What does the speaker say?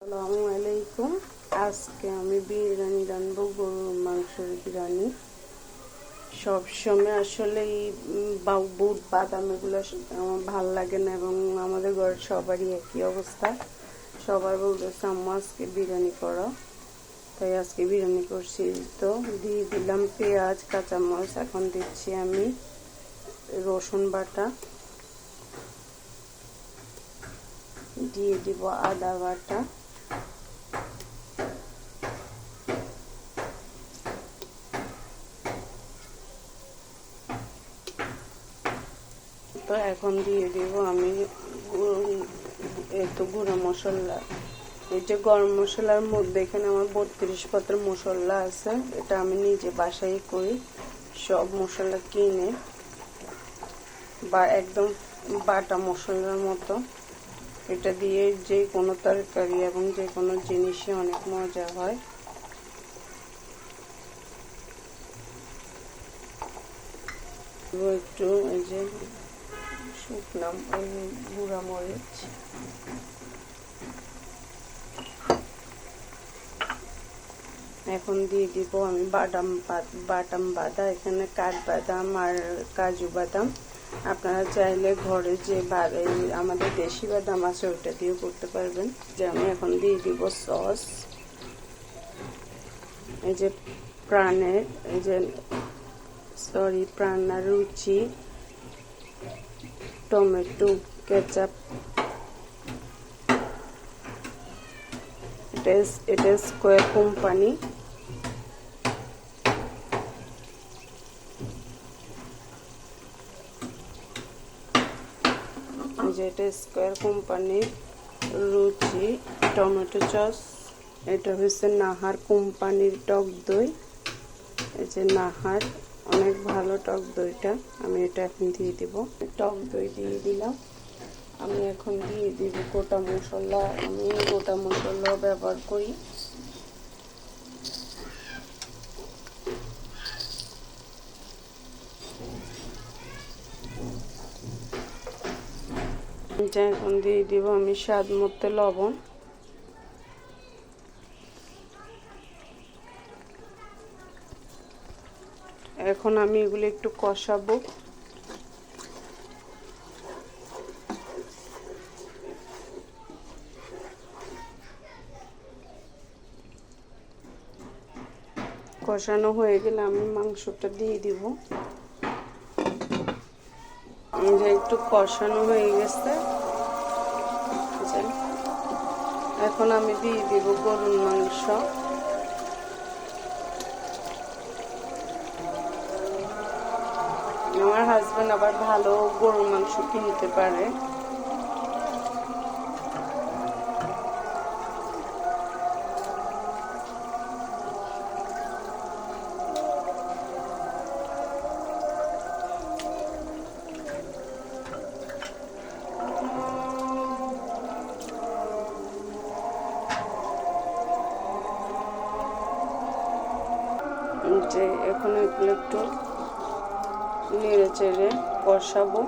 আসসালামু আলাইকুম। আজকে আমি বিরিয়ানি রান্নবো, গরুর মাংসের বিরিয়ানি। সবসময় আসলে এই বুট বাদাম এগুলো আমার ভাল লাগে না, এবং আমাদের ঘরের সবারই একই অবস্থা। সবার বলতেছে আম্মু আজকে বিরিয়ানি করো, তাই আজকে বিরিয়ানি করছি। তো দিয়ে দিলাম পেঁয়াজ, কাঁচামরিচ। এখন দিচ্ছি আমি রসুন বাটা, দিয়ে দিব আদা বাটা, তো এখন দিয়ে দিব আমি গুঁড়া মশলা। এই যে গরম মশলার মধ্যে এখানে আমার 32 পাতার মশলা আছে। এটা আমি নিজে বাসায় করি, সব মশলা কিনে বা একদম বাটা মশলার মতো। এটা দিয়ে যে কোনো তরকারি এবং যে কোনো জিনিসই অনেক মজা হয়। একটু এই যে শুকনো গুঁড়া মরিচ, এখন দিয়ে দিব আমি বাদাম বাটা। এখানে কাঠবাদাম আর কাজু বাদাম। আপনারা চাইলে ঘরে যে আমাদের দেশি বাদাম আছে ওটা দিয়েও করতে পারবেন। যে আমি এখন দিয়ে দিব সস, এই যে প্রাণা রুচি, টমেটো কেচাপ, এটা স্কোয়ার কোম্পানি। যেটা স্কোয়ার কোম্পানির রুচি টমেটো সস। এটা হচ্ছে নাহার কোম্পানির টক দই। এই যে নাহার, অনেক ভালো টক দইটা। আমি এটা এখন দিয়ে দিব, টক দই দিয়ে দিলাম। আমি এখন দিয়ে দিব গোটা মশলা। আমি গোটা মশলাও ব্যবহার করি। এখন দিয়ে দিব আমি স্বাদ মতো লবণ। এখন আমি এগুলো একটু কষাবো। কষানো হয়ে গেলে আমি মাংসটা দিয়ে দিব। যে একটু কষানো হয়ে গেছে, এখন আমি দিয়ে দিব গরুর মাংস। আমার হাজবেন্ড আবার ভালো গরুর মাংস কিনতে পারে। যে এখন এগুলো একটু নেড়ে চেড়ে কষাবো।